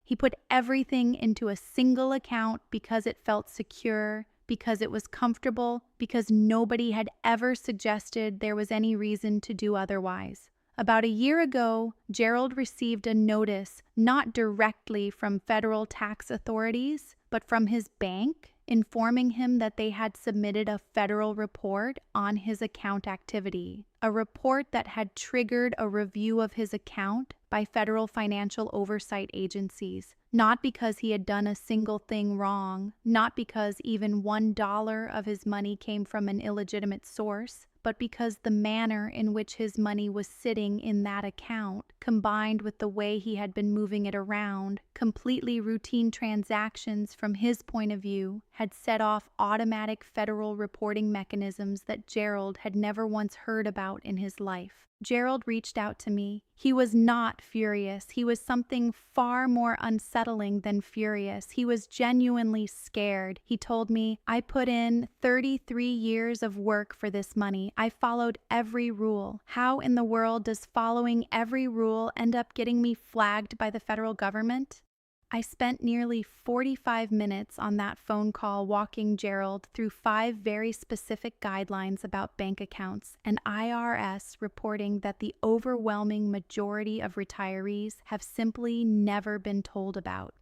He put everything into a single account because it felt secure, because it was comfortable, because nobody had ever suggested there was any reason to do otherwise. About a year ago, Gerald received a notice not directly from federal tax authorities, but from his bank, informing him that they had submitted a federal report on his account activity, a report that had triggered a review of his account by federal financial oversight agencies, not because he had done a single thing wrong, not because even $1 of his money came from an illegitimate source, but because the manner in which his money was sitting in that account, combined with the way he had been moving it around, completely routine transactions from his point of view, had set off automatic federal reporting mechanisms that Gerald had never once heard about in his life. Gerald reached out to me. He was not furious. He was something far more unsettling than furious. He was genuinely scared. He told me, "I put in 33 years of work for this money. I followed every rule. How in the world does following every rule end up getting me flagged by the federal government?" I spent nearly 45 minutes on that phone call walking Gerald through 5 very specific guidelines about bank accounts and IRS reporting that the overwhelming majority of retirees have simply never been told about.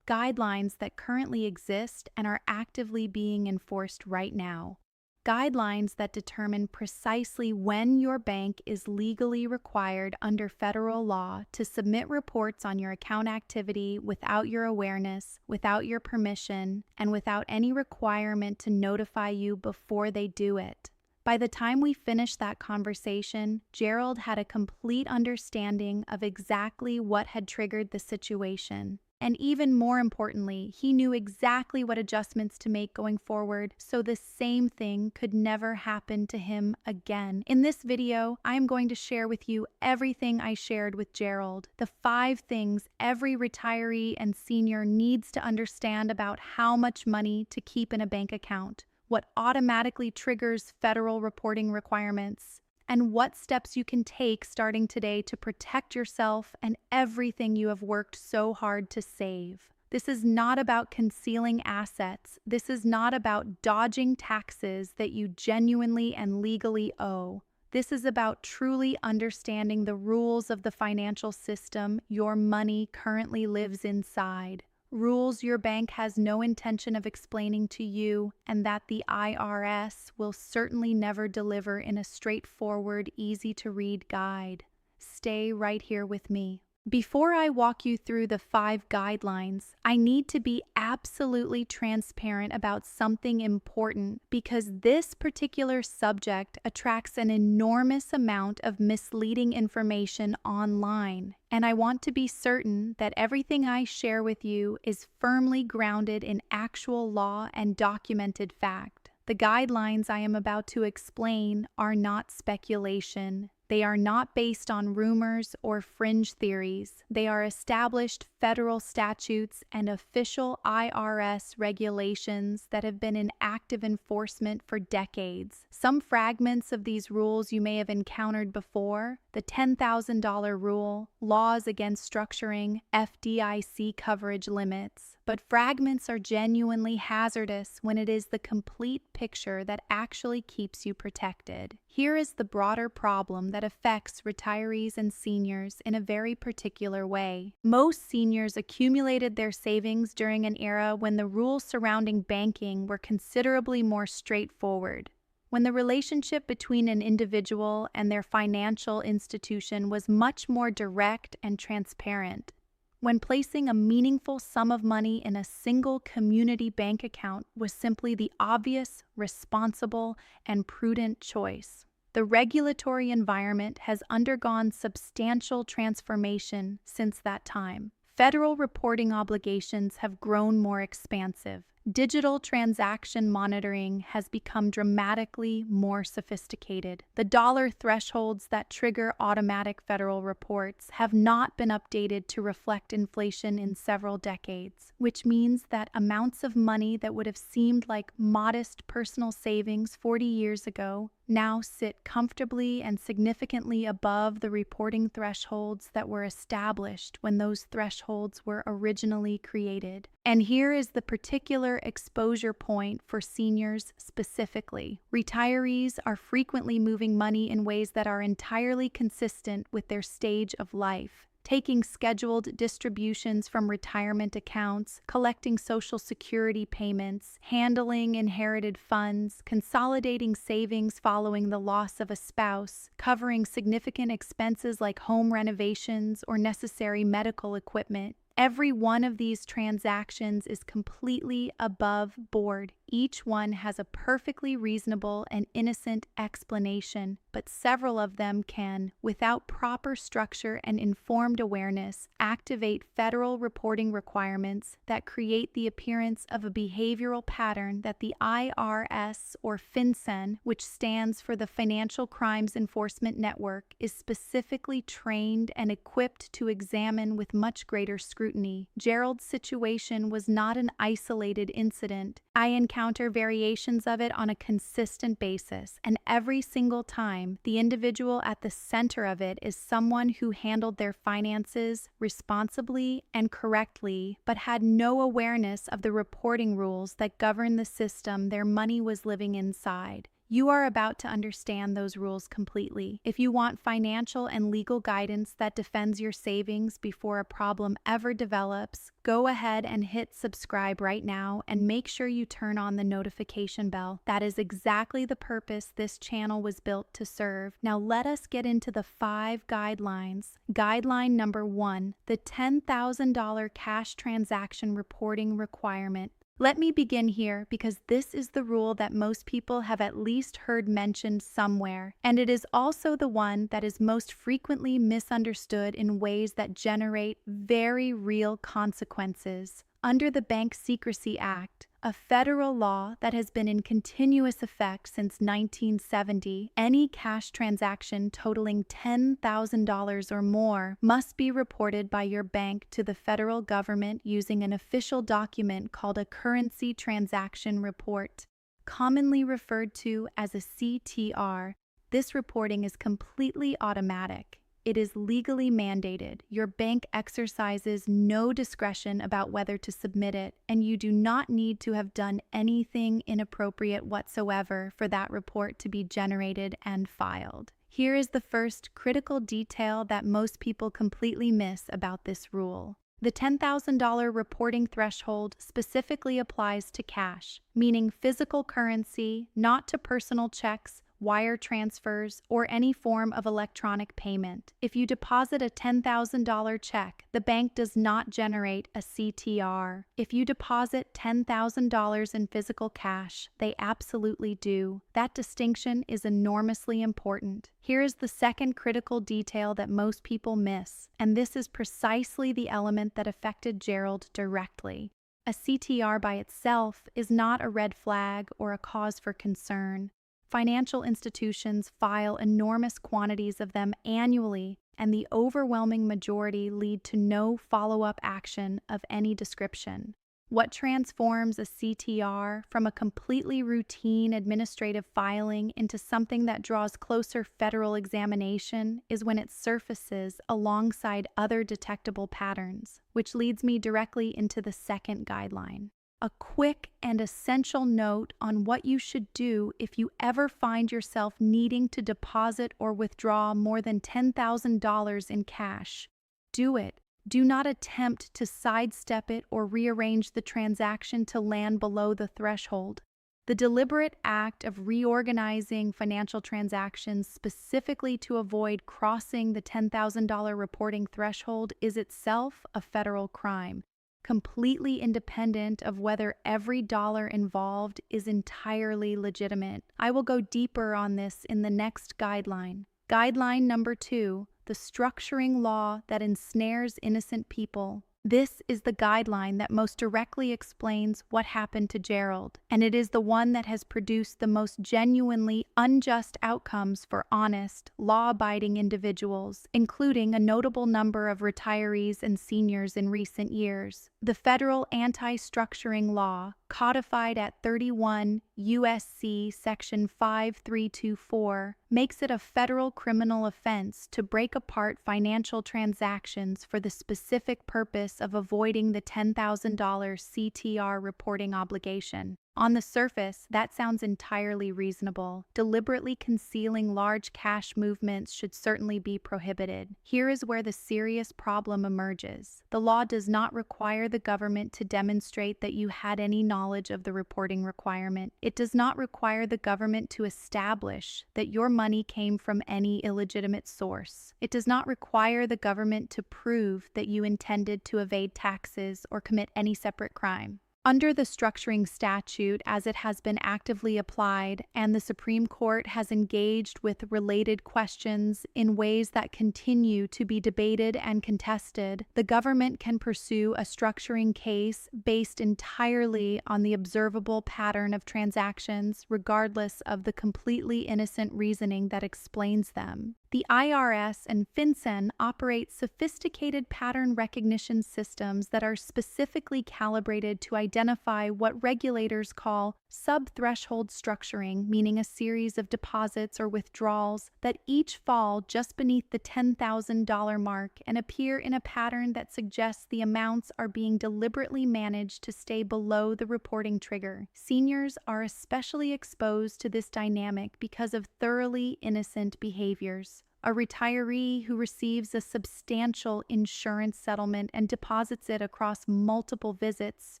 Guidelines that currently exist and are actively being enforced right now. Guidelines that determine precisely when your bank is legally required under federal law to submit reports on your account activity without your awareness, without your permission, and without any requirement to notify you before they do it. By the time we finished that conversation, Gerald had a complete understanding of exactly what had triggered the situation. And even more importantly, he knew exactly what adjustments to make going forward, so the same thing could never happen to him again. In this video, I am going to share with you everything I shared with Gerald, the 5 things every retiree and senior needs to understand about how much money to keep in a bank account, what automatically triggers federal reporting requirements, and what steps you can take starting today to protect yourself and everything you have worked so hard to save. This is not about concealing assets. This is not about dodging taxes that you genuinely and legally owe. This is about truly understanding the rules of the financial system your money currently lives inside. Rules your bank has no intention of explaining to you, and that the IRS will certainly never deliver in a straightforward, easy-to-read guide. Stay right here with me. Before I walk you through the 5 guidelines, I need to be absolutely transparent about something important because this particular subject attracts an enormous amount of misleading information online, and I want to be certain that everything I share with you is firmly grounded in actual law and documented fact. The guidelines I am about to explain are not speculation. They are not based on rumors or fringe theories. They are established federal statutes and official IRS regulations that have been in active enforcement for decades. Some fragments of these rules you may have encountered before: the $10,000 rule, laws against structuring, FDIC coverage limits. But fragments are genuinely hazardous when it is the complete picture that actually keeps you protected. Here is the broader problem that affects retirees and seniors in a very particular way. Most seniors accumulated their savings during an era when the rules surrounding banking were considerably more straightforward, when the relationship between an individual and their financial institution was much more direct and transparent, when placing a meaningful sum of money in a single community bank account was simply the obvious, responsible, and prudent choice. The regulatory environment has undergone substantial transformation since that time. Federal reporting obligations have grown more expansive. Digital transaction monitoring has become dramatically more sophisticated. The dollar thresholds that trigger automatic federal reports have not been updated to reflect inflation in several decades, which means that amounts of money that would have seemed like modest personal savings 40 years ago now sit comfortably and significantly above the reporting thresholds that were established when those thresholds were originally created. And here is the particular exposure point for seniors specifically. Retirees are frequently moving money in ways that are entirely consistent with their stage of life. Taking scheduled distributions from retirement accounts, collecting Social Security payments, handling inherited funds, consolidating savings following the loss of a spouse, covering significant expenses like home renovations or necessary medical equipment. Every one of these transactions is completely above board. Each one has a perfectly reasonable and innocent explanation, but several of them can, without proper structure and informed awareness, activate federal reporting requirements that create the appearance of a behavioral pattern that the IRS, or FinCEN, which stands for the Financial Crimes Enforcement Network, is specifically trained and equipped to examine with much greater scrutiny. Gerald's situation was not an isolated incident. I encounter variations of it on a consistent basis, and every single time, the individual at the center of it is someone who handled their finances responsibly and correctly, but had no awareness of the reporting rules that govern the system their money was living inside. You are about to understand those rules completely. If you want financial and legal guidance that defends your savings before a problem ever develops, go ahead and hit subscribe right now and make sure you turn on the notification bell. That is exactly the purpose this channel was built to serve. Now let us get into the 5 guidelines. Guideline number 1, the $10,000 cash transaction reporting requirement. Let me begin here because this is the rule that most people have at least heard mentioned somewhere, and it is also the one that is most frequently misunderstood in ways that generate very real consequences. Under the Bank Secrecy Act, a federal law that has been in continuous effect since 1970, any cash transaction totaling $10,000 or more must be reported by your bank to the federal government using an official document called a Currency Transaction Report. Commonly referred to as a CTR, this reporting is completely automatic. It is legally mandated. Your bank exercises no discretion about whether to submit it, and you do not need to have done anything inappropriate whatsoever for that report to be generated and filed. Here is the first critical detail that most people completely miss about this rule. The $10,000 reporting threshold specifically applies to cash, meaning physical currency, not to personal checks, wire transfers, or any form of electronic payment. If you deposit a $10,000 check, the bank does not generate a CTR. If you deposit $10,000 in physical cash, they absolutely do. That distinction is enormously important. Here is the second critical detail that most people miss, and this is precisely the element that affected Gerald directly. A CTR by itself is not a red flag or a cause for concern. Financial institutions file enormous quantities of them annually, and the overwhelming majority lead to no follow-up action of any description. What transforms a CTR from a completely routine administrative filing into something that draws closer federal examination is when it surfaces alongside other detectable patterns, which leads me directly into the second guideline. A quick and essential note on what you should do if you ever find yourself needing to deposit or withdraw more than $10,000 in cash. Do it. Do not attempt to sidestep it or rearrange the transaction to land below the threshold. The deliberate act of reorganizing financial transactions specifically to avoid crossing the $10,000 reporting threshold is itself a federal crime, completely independent of whether every dollar involved is entirely legitimate. I will go deeper on this in the next guideline. Guideline number 2, the structuring law that ensnares innocent people. This is the guideline that most directly explains what happened to Gerald, and it is the one that has produced the most genuinely unjust outcomes for honest, law-abiding individuals, including a notable number of retirees and seniors in recent years. The federal anti-structuring law, codified at 31 U.S.C. Section 5324, makes it a federal criminal offense to break apart financial transactions for the specific purpose of avoiding the $10,000 CTR reporting obligation. On the surface, that sounds entirely reasonable. Deliberately concealing large cash movements should certainly be prohibited. Here is where the serious problem emerges. The law does not require the government to demonstrate that you had any knowledge of the reporting requirement. It does not require the government to establish that your money came from any illegitimate source. It does not require the government to prove that you intended to evade taxes or commit any separate crime. Under the structuring statute as it has been actively applied, and the Supreme Court has engaged with related questions in ways that continue to be debated and contested, the government can pursue a structuring case based entirely on the observable pattern of transactions, regardless of the completely innocent reasoning that explains them. The IRS and FinCEN operate sophisticated pattern recognition systems that are specifically calibrated to identify what regulators call sub-threshold structuring, meaning a series of deposits or withdrawals that each fall just beneath the $10,000 mark and appear in a pattern that suggests the amounts are being deliberately managed to stay below the reporting trigger. Seniors are especially exposed to this dynamic because of thoroughly innocent behaviors. A retiree who receives a substantial insurance settlement and deposits it across multiple visits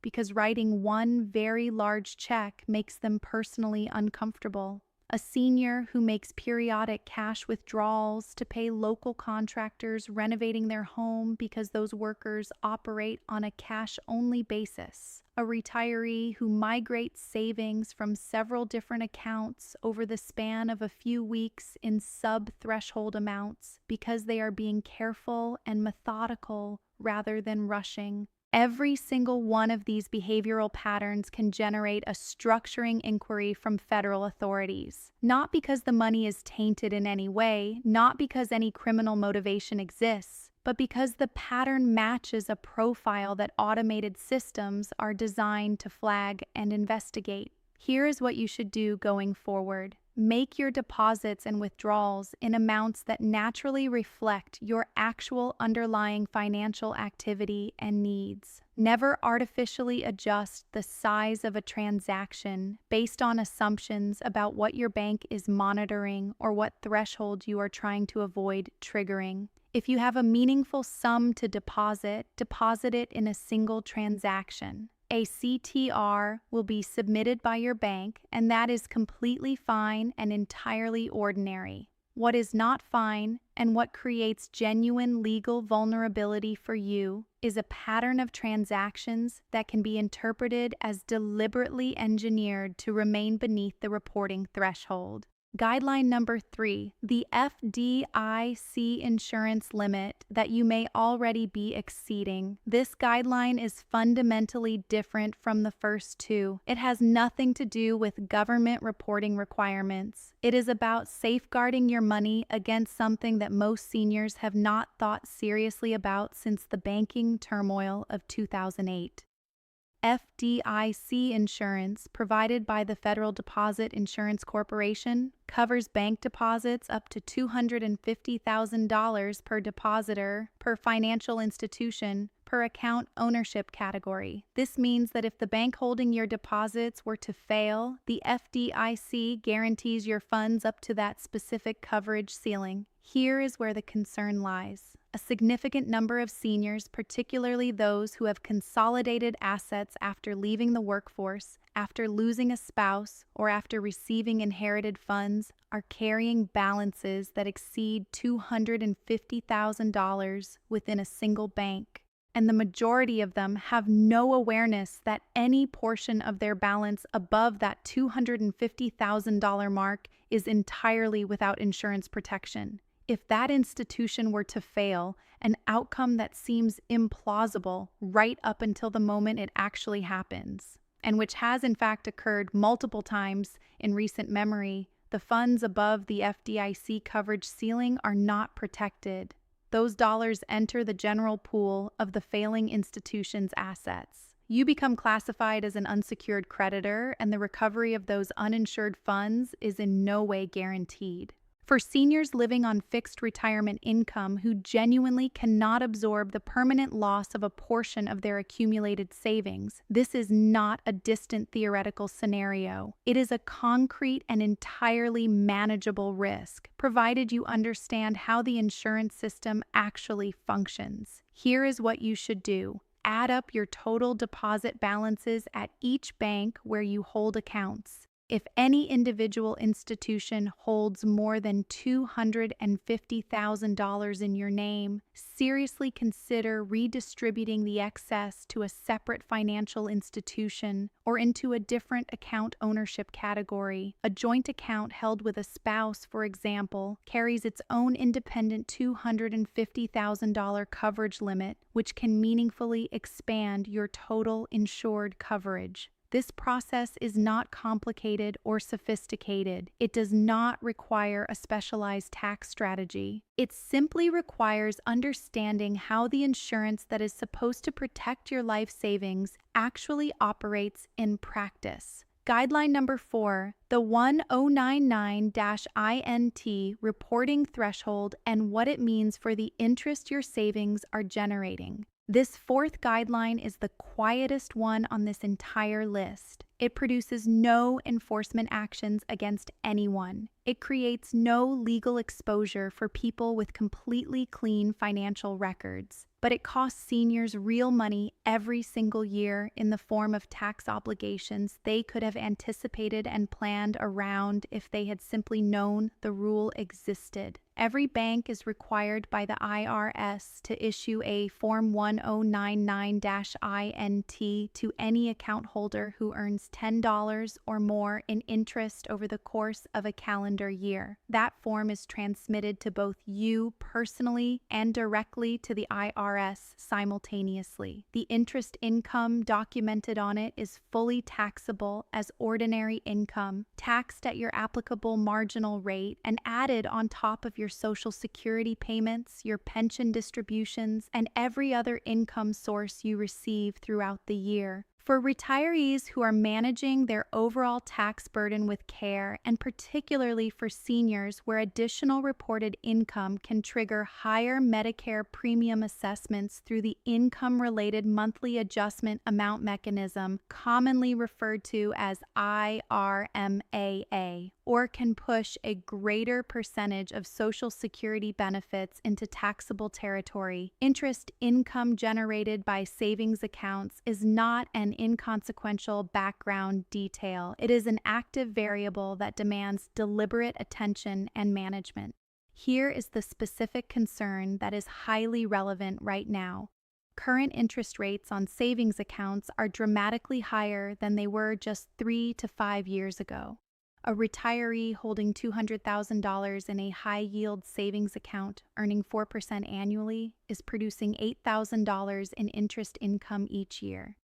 because writing one very large check makes them personally uncomfortable. A senior who makes periodic cash withdrawals to pay local contractors renovating their home because those workers operate on a cash-only basis. A retiree who migrates savings from several different accounts over the span of a few weeks in sub-threshold amounts because they are being careful and methodical rather than rushing. Every single one of these behavioral patterns can generate a structuring inquiry from federal authorities. Not because the money is tainted in any way, not because any criminal motivation exists, but because the pattern matches a profile that automated systems are designed to flag and investigate. Here is what you should do going forward. Make your deposits and withdrawals in amounts that naturally reflect your actual underlying financial activity and needs. Never artificially adjust the size of a transaction based on assumptions about what your bank is monitoring or what threshold you are trying to avoid triggering. If you have a meaningful sum to deposit, deposit it in a single transaction. A CTR will be submitted by your bank, and that is completely fine and entirely ordinary. What is not fine and what creates genuine legal vulnerability for you is a pattern of transactions that can be interpreted as deliberately engineered to remain beneath the reporting threshold. Guideline number 3, the FDIC insurance limit that you may already be exceeding. This guideline is fundamentally different from the first two. It has nothing to do with government reporting requirements. It is about safeguarding your money against something that most seniors have not thought seriously about since the banking turmoil of 2008. FDIC insurance, provided by the Federal Deposit Insurance Corporation, covers bank deposits up to $250,000 per depositor, per financial institution, per account ownership category. This means that if the bank holding your deposits were to fail, the FDIC guarantees your funds up to that specific coverage ceiling. Here is where the concern lies. A significant number of seniors, particularly those who have consolidated assets after leaving the workforce, after losing a spouse, or after receiving inherited funds, are carrying balances that exceed $250,000 within a single bank. And the majority of them have no awareness that any portion of their balance above that $250,000 mark is entirely without insurance protection. If that institution were to fail an outcome that seems implausible right up until the moment it actually happens, and which has in fact occurred multiple times in recent memory. The funds above the FDIC coverage ceiling are not protected. Those dollars enter the general pool of the failing institution's assets. You become classified as an unsecured creditor, and the recovery of those uninsured funds is in no way guaranteed. For seniors living on fixed retirement income who genuinely cannot absorb the permanent loss of a portion of their accumulated savings, this is not a distant theoretical scenario. It is a concrete and entirely manageable risk, provided you understand how the insurance system actually functions. Here is what you should do. Add up your total deposit balances at each bank where you hold accounts. If any individual institution holds more than $250,000 in your name, seriously consider redistributing the excess to a separate financial institution or into a different account ownership category. A joint account held with a spouse, for example, carries its own independent $250,000 coverage limit, which can meaningfully expand your total insured coverage. This process is not complicated or sophisticated. It does not require a specialized tax strategy. It simply requires understanding how the insurance that is supposed to protect your life savings actually operates in practice. Guideline number 4, the 1099-INT reporting threshold and what it means for the interest your savings are generating. This fourth guideline is the quietest one on this entire list. It produces no enforcement actions against anyone. It creates no legal exposure for people with completely clean financial records. But it costs seniors real money every single year in the form of tax obligations they could have anticipated and planned around if they had simply known the rule existed. Every bank is required by the IRS to issue a Form 1099-INT to any account holder who earns $10 or more in interest over the course of a calendar year. That form is transmitted to both you personally and directly to the IRS simultaneously. The interest income documented on it is fully taxable as ordinary income, taxed at your applicable marginal rate, and added on top of your Social Security payments, your pension distributions, and every other income source you receive throughout the year. For retirees who are managing their overall tax burden with care, and particularly for seniors where additional reported income can trigger higher Medicare premium assessments through the income-related monthly adjustment amount mechanism, commonly referred to as IRMAA, or can push a greater percentage of Social Security benefits into taxable territory, interest income generated by savings accounts is not an inconsequential background detail. It is an active variable that demands deliberate attention and management. Here is the specific concern that is highly relevant right now. Current interest rates on savings accounts are dramatically higher than they were just 3 to 5 years ago. A retiree holding $200,000 in a high-yield savings account earning 4% annually is producing $8,000 in interest income each year.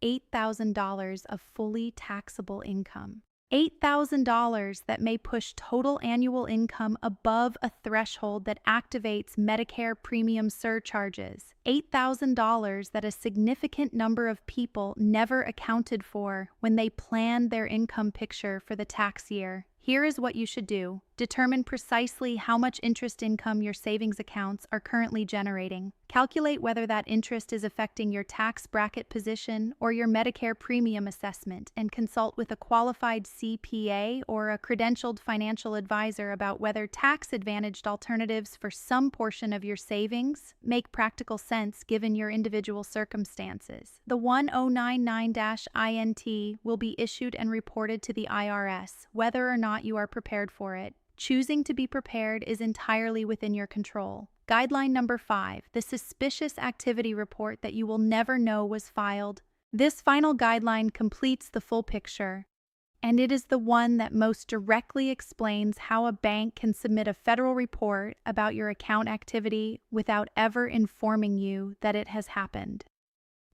$8,000 of fully taxable income. $8,000 that may push total annual income above a threshold that activates Medicare premium surcharges. $8,000 that a significant number of people never accounted for when they planned their income picture for the tax year. Here is what you should do. Determine precisely how much interest income your savings accounts are currently generating. Calculate whether that interest is affecting your tax bracket position or your Medicare premium assessment, and consult with a qualified CPA or a credentialed financial advisor about whether tax-advantaged alternatives for some portion of your savings make practical sense given your individual circumstances. The 1099-INT will be issued and reported to the IRS, whether or not you are prepared for it. Choosing to be prepared is entirely within your control. Guideline number 5, the suspicious activity report that you will never know was filed. This final guideline completes the full picture. and it is the one that most directly explains how a bank can submit a federal report about your account activity without ever informing you that it has happened.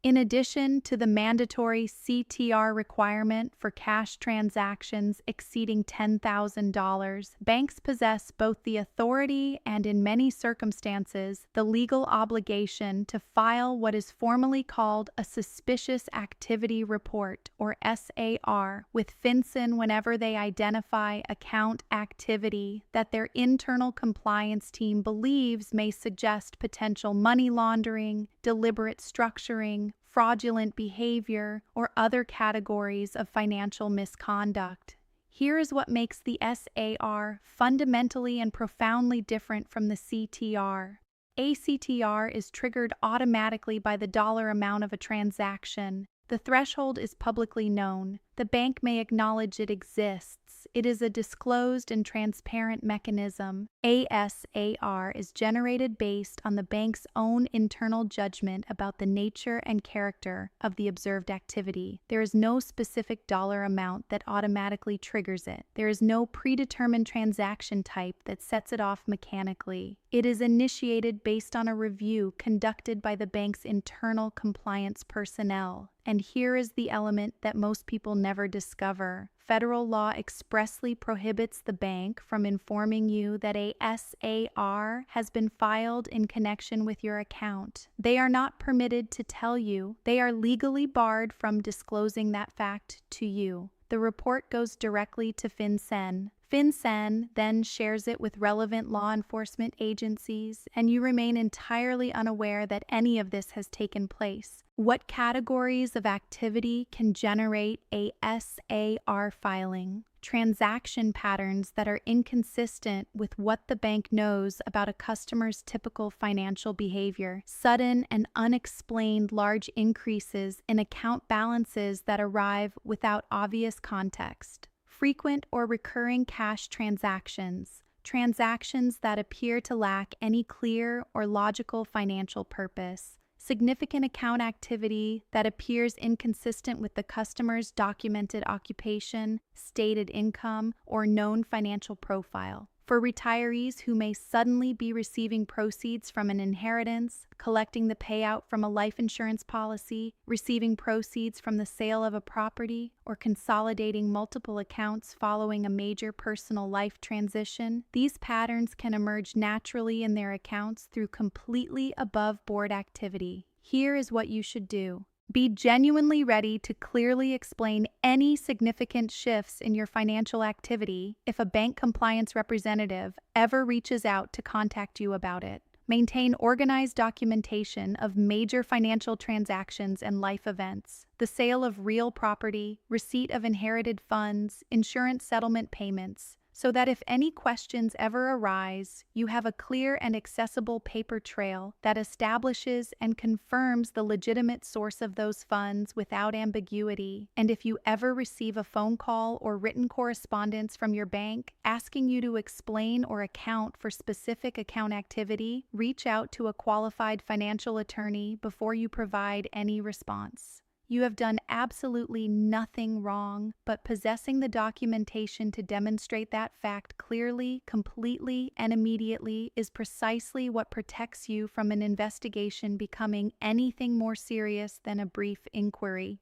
In addition to the mandatory CTR requirement for cash transactions exceeding $10,000, banks possess both the authority and, in many circumstances, the legal obligation to file what is formally called a Suspicious Activity Report, or SAR, with FinCEN whenever they identify account activity that their internal compliance team believes may suggest potential money laundering, deliberate structuring, fraudulent behavior, or other categories of financial misconduct. Here is what makes the SAR fundamentally and profoundly different from the CTR. A CTR is triggered automatically by the dollar amount of a transaction. The threshold is publicly known. The bank may acknowledge it exists. It is a disclosed and transparent mechanism. ASAR is generated based on the bank's own internal judgment about the nature and character of the observed activity. There is no specific dollar amount that automatically triggers it. There is no predetermined transaction type that sets it off mechanically. It is initiated based on a review conducted by the bank's internal compliance personnel. And here is the element that most people never discover. Federal law expressly prohibits the bank from informing you that a SAR has been filed in connection with your account. They are not permitted to tell you. They are legally barred from disclosing that fact to you. The report goes directly to FinCEN. FinCEN then shares it with relevant law enforcement agencies, and you remain entirely unaware that any of this has taken place. What categories of activity can generate a SAR filing? Transaction patterns that are inconsistent with what the bank knows about a customer's typical financial behavior, sudden and unexplained large increases in account balances that arrive without obvious context, frequent or recurring cash transactions, transactions that appear to lack any clear or logical financial purpose, significant account activity that appears inconsistent with the customer's documented occupation, stated income, or known financial profile. For retirees who may suddenly be receiving proceeds from an inheritance, collecting the payout from a life insurance policy, receiving proceeds from the sale of a property, or consolidating multiple accounts following a major personal life transition, these patterns can emerge naturally in their accounts through completely above-board activity. Here is what you should do. Be genuinely ready to clearly explain any significant shifts in your financial activity if a bank compliance representative ever reaches out to contact you about it. Maintain organized documentation of major financial transactions and life events, the sale of real property, receipt of inherited funds, insurance settlement payments, so that if any questions ever arise, you have a clear and accessible paper trail that establishes and confirms the legitimate source of those funds without ambiguity. And if you ever receive a phone call or written correspondence from your bank asking you to explain or account for specific account activity, reach out to a qualified financial attorney before you provide any response. You have done absolutely nothing wrong, but possessing the documentation to demonstrate that fact clearly, completely, and immediately is precisely what protects you from an investigation becoming anything more serious than a brief inquiry.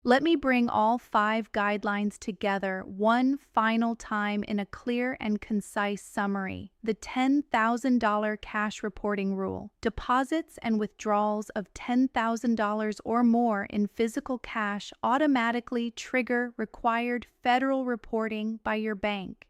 Let me bring all 5 guidelines together one final time in a clear and concise summary. The $10,000 cash reporting rule. Deposits and withdrawals of $10,000 or more in physical cash automatically trigger required federal reporting by your bank.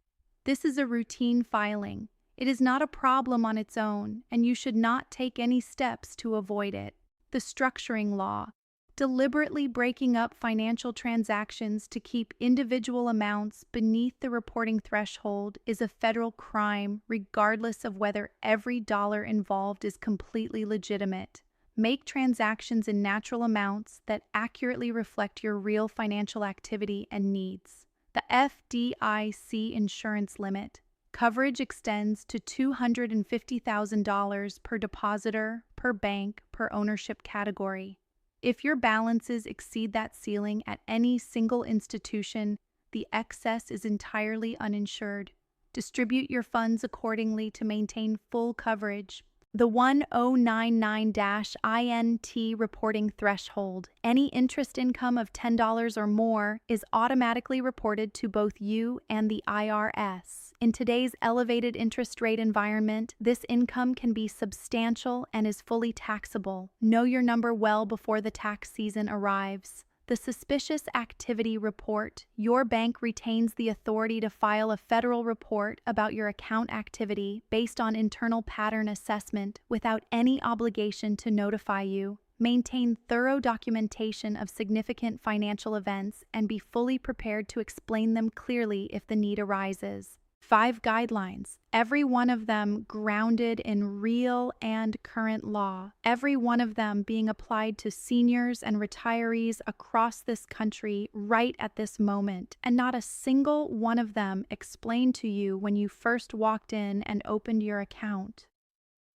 This is a routine filing. It is not a problem on its own, and you should not take any steps to avoid it. The structuring law. Deliberately breaking up financial transactions to keep individual amounts beneath the reporting threshold is a federal crime, regardless of whether every dollar involved is completely legitimate. Make transactions in natural amounts that accurately reflect your real financial activity and needs. The FDIC insurance limit. Coverage extends to $250,000 per depositor, per bank, per ownership category. If your balances exceed that ceiling at any single institution, The excess is entirely uninsured. Distribute your funds accordingly to maintain full coverage. The 1099-INT reporting threshold, any interest income of $10 or more, is automatically reported to both you and the IRS. In today's elevated interest rate environment, this income can be substantial and is fully taxable. Know your number well before the tax season arrives. The Suspicious Activity Report. Your bank retains the authority to file a federal report about your account activity based on internal pattern assessment without any obligation to notify you. Maintain thorough documentation of significant financial events and be fully prepared to explain them clearly if the need arises. 5 guidelines, every one of them grounded in real and current law, every one of them being applied to seniors and retirees across this country right at this moment, and not a single one of them explained to you when you first walked in and opened your account.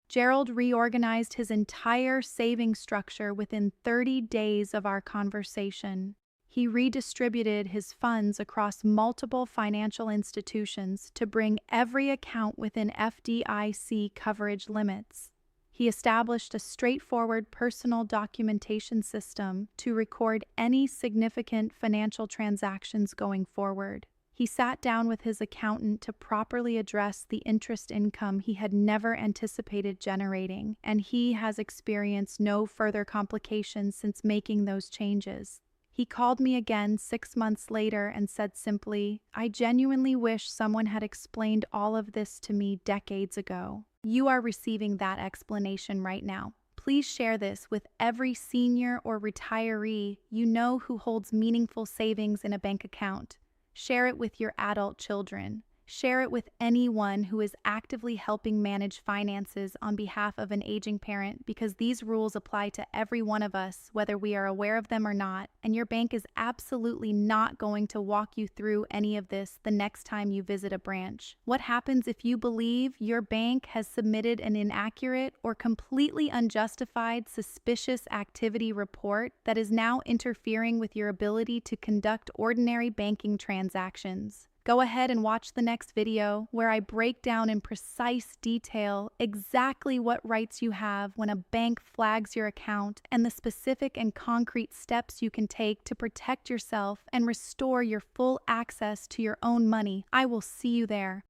Gerald reorganized his entire savings structure within 30 days of our conversation. He redistributed his funds across multiple financial institutions to bring every account within FDIC coverage limits. He established a straightforward personal documentation system to record any significant financial transactions going forward. He sat down with his accountant to properly address the interest income he had never anticipated generating, and he has experienced no further complications since making those changes. He called me again 6 months later and said simply, "I genuinely wish someone had explained all of this to me decades ago." You are receiving that explanation right now. Please share this with every senior or retiree you know who holds meaningful savings in a bank account. Share it with your adult children. Share it with anyone who is actively helping manage finances on behalf of an aging parent, because these rules apply to every one of us, whether we are aware of them or not, and your bank is absolutely not going to walk you through any of this the next time you visit a branch. What happens if you believe your bank has submitted an inaccurate or completely unjustified suspicious activity report that is now interfering with your ability to conduct ordinary banking transactions? Go ahead and watch the next video where I break down in precise detail exactly what rights you have when a bank flags your account and the specific and concrete steps you can take to protect yourself and restore your full access to your own money. I will see you there.